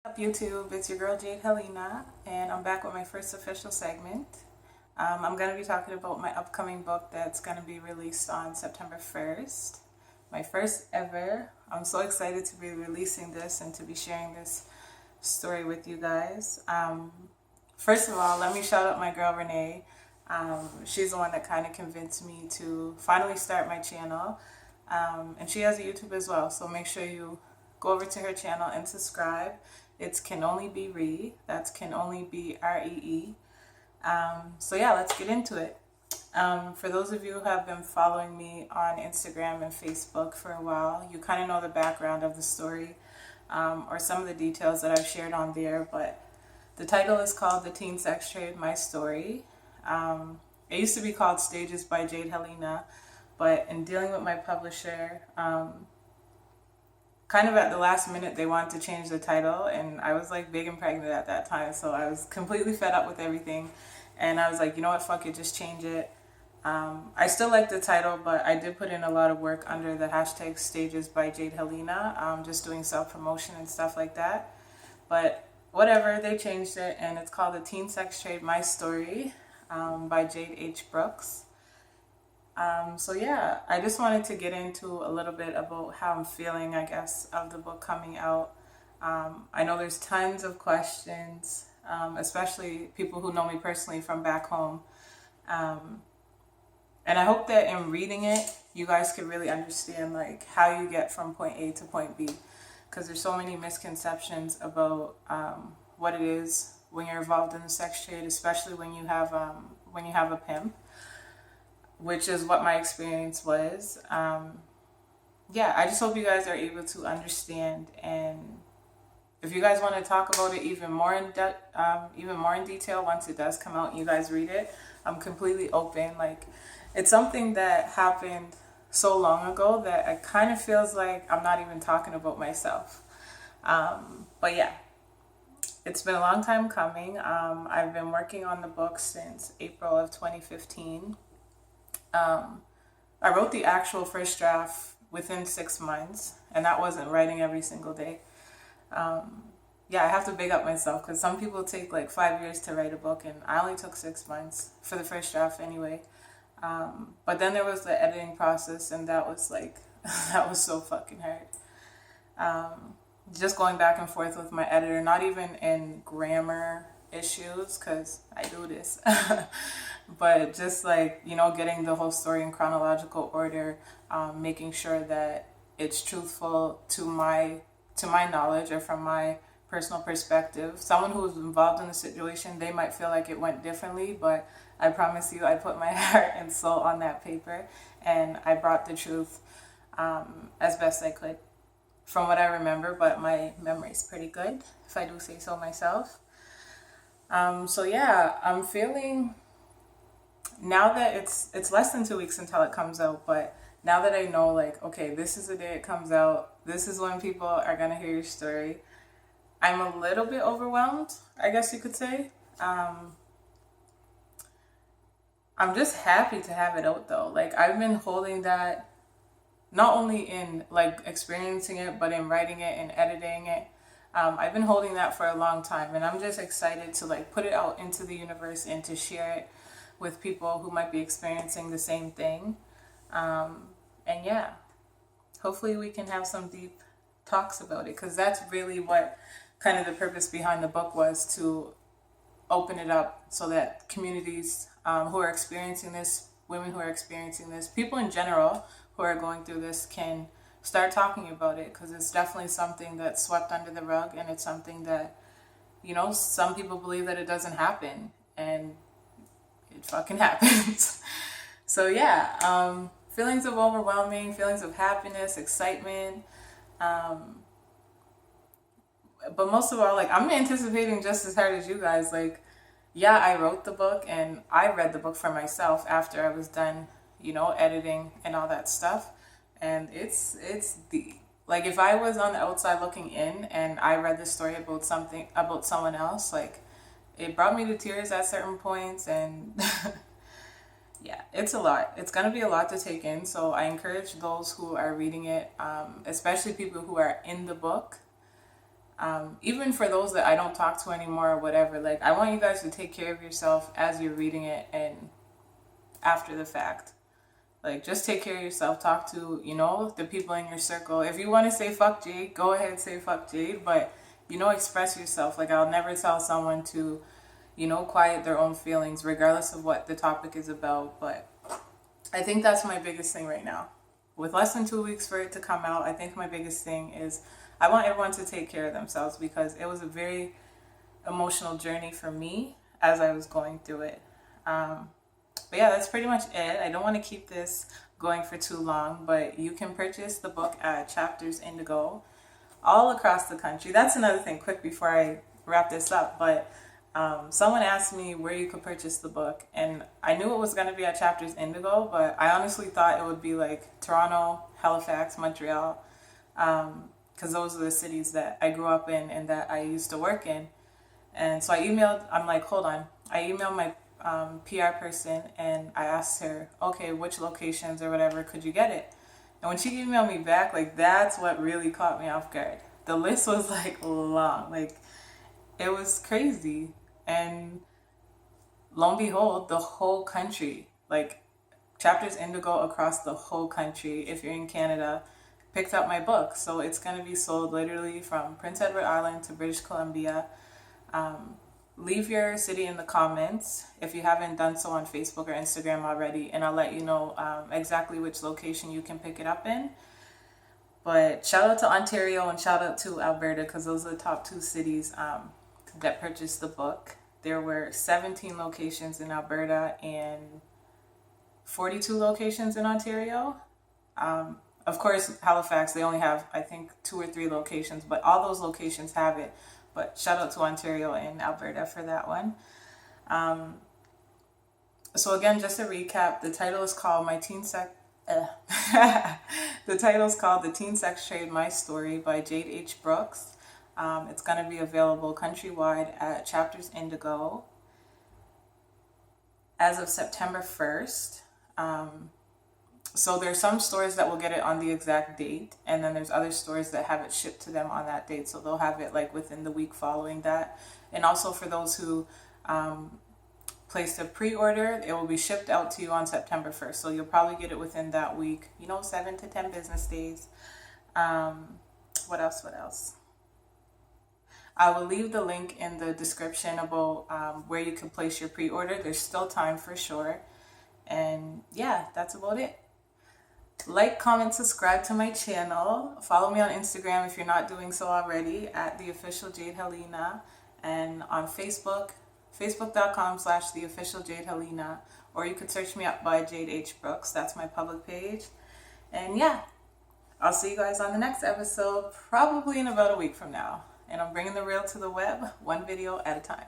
Up YouTube, it's your girl Jade Helena, and I'm back with my first official segment. I'm going to be talking about my upcoming book that's going to be released on September 1st. My first ever. I'm so excited to be releasing this and to be sharing this story with you guys. First of all, let me shout out my girl Renee. She's the one that kind of convinced me to finally start my channel. And she has a YouTube as well, so make sure you go over to her channel and subscribe. It's Can Only Be Ree. That's Can Only Be Ree. So yeah, let's get into it. For those of you who have been following me on Instagram and Facebook for a while, you kind of know the background of the story, or some of the details that I've shared on there. But the title is called The Teen Sex Trade: My Story. It used to be called Stages by Jade Helena, but in dealing with my publisher, kind of at the last minute they wanted to change the title, and I was like big and pregnant at that time, so I was completely fed up with everything, and I was like, you know what, fuck it, just change it. I still like the title, but I did put in a lot of work under the hashtag Stages by Jade Helena, just doing self-promotion and stuff like that. But whatever, they changed it, and it's called The Teen Sex Trade: My Story, by Jade H. So yeah, I just wanted to get into a little bit about how I'm feeling, I guess, of the book coming out. I know there's tons of questions, especially people who know me personally from back home. And I hope that in reading it, you guys could really understand like how you get from point A to point B, because there's so many misconceptions about what it is when you're involved in the sex trade, especially when you have a pimp, which is what my experience was. Yeah, I just hope you guys are able to understand, and if you guys want to talk about it even more in detail once it does come out and you guys read it, I'm completely open. Like, it's something that happened so long ago that it kind of feels like I'm not even talking about myself. But yeah, it's been a long time coming. I've been working on the book since April of 2015. I wrote the actual first draft within 6 months, and that wasn't writing every single day. Yeah, I have to big up myself, because some people take like 5 years to write a book, and I only took 6 months for the first draft anyway. But then there was the editing process, and that was like, that was so fucking hard. Just going back and forth with my editor, not even in grammar issues, because I do this, but just like, getting the whole story in chronological order, making sure that it's truthful to my knowledge or from my personal perspective. Someone who was involved in the situation, they might feel like it went differently, but I promise you I put my heart and soul on that paper, and I brought the truth as best I could from what I remember, but my memory's pretty good, if I do say so myself. So yeah, I'm feeling, now that it's less than 2 weeks until it comes out, but now that I know, like, okay, this is the day it comes out, this is when people are gonna hear your story, I'm a little bit overwhelmed, I guess you could say. I'm just happy to have it out though. Like, I've been holding that, not only in like experiencing it, but in writing it and editing it. I've been holding that for a long time, and I'm just excited to like put it out into the universe and to share it with people who might be experiencing the same thing. And yeah, hopefully we can have some deep talks about it, because that's really what kind of the purpose behind the book was, to open it up so that communities who are experiencing this, women who are experiencing this, people in general who are going through this, can start talking about it, because it's definitely something that's swept under the rug, and it's something that, some people believe that it doesn't happen, and it fucking happens. So yeah, feelings of overwhelming, feelings of happiness, excitement, but most of all, like, I'm anticipating just as hard as you guys. Like, yeah, I wrote the book and I read the book for myself after I was done, editing and all that stuff. And it's like, if I was on the outside looking in and I read this story about someone else, like, it brought me to tears at certain points, and yeah, it's a lot. It's gonna be a lot to take in. So I encourage those who are reading it, especially people who are in the book, Even for those that I don't talk to anymore or whatever, like, I want you guys to take care of yourself as you're reading it and after the fact. Like, just take care of yourself. Talk to, the people in your circle. If you want to say fuck Jade, go ahead, say fuck Jade. But, express yourself. Like, I'll never tell someone to, quiet their own feelings, regardless of what the topic is about. But I think that's my biggest thing right now. With less than 2 weeks for it to come out, I think my biggest thing is I want everyone to take care of themselves, because it was a very emotional journey for me as I was going through it. But yeah, that's pretty much it. I don't want to keep this going for too long, but you can purchase the book at Chapters Indigo all across the country. That's another thing, quick before I wrap this up. But someone asked me where you could purchase the book, and I knew it was going to be at Chapters Indigo, but I honestly thought it would be like Toronto, Halifax, Montreal, because those are the cities that I grew up in and that I used to work in. And so I'm like, hold on. I emailed my PR person and I asked her, okay, which locations or whatever could you get it? And when she emailed me back, like, that's what really caught me off guard. The list was like long, like, it was crazy. And lo and behold, the whole country, like, Chapters Indigo across the whole country, if you're in Canada, picked up my book. So it's going to be sold literally from Prince Edward Island to British Columbia. Leave your city in the comments if you haven't done so on Facebook or Instagram already, and I'll let you know exactly which location you can pick it up in. But shout out to Ontario and shout out to Alberta, because those are the top two cities that purchased the book. There were 17 locations in Alberta and 42 locations in Ontario. Of course, Halifax, they only have, I think, 2 or 3 locations, but all those locations have it. But shout out to Ontario and Alberta for that one. So again, just to recap, the title is called The title is called The Teen Sex Trade: My Story by Jade H. Brooks. It's going to be available countrywide at Chapters Indigo as of September 1st. So there's some stores that will get it on the exact date, and then there's other stores that have it shipped to them on that date, so they'll have it like within the week following that. And also for those who placed a pre-order, it will be shipped out to you on September 1st, so you'll probably get it within that week, 7 to 10 business days. What else? I will leave the link in the description about where you can place your pre-order. There's still time for sure. And yeah, that's about it. Like, comment, subscribe to my channel. Follow me on Instagram if you're not doing so already at The Official Jade Helena, and on Facebook, facebook.com/The Official Jade Helena, or you could search me up by Jade H. Brooks. That's my public page. And yeah, I'll see you guys on the next episode, probably in about a week from now. And I'm bringing the real to the web, one video at a time.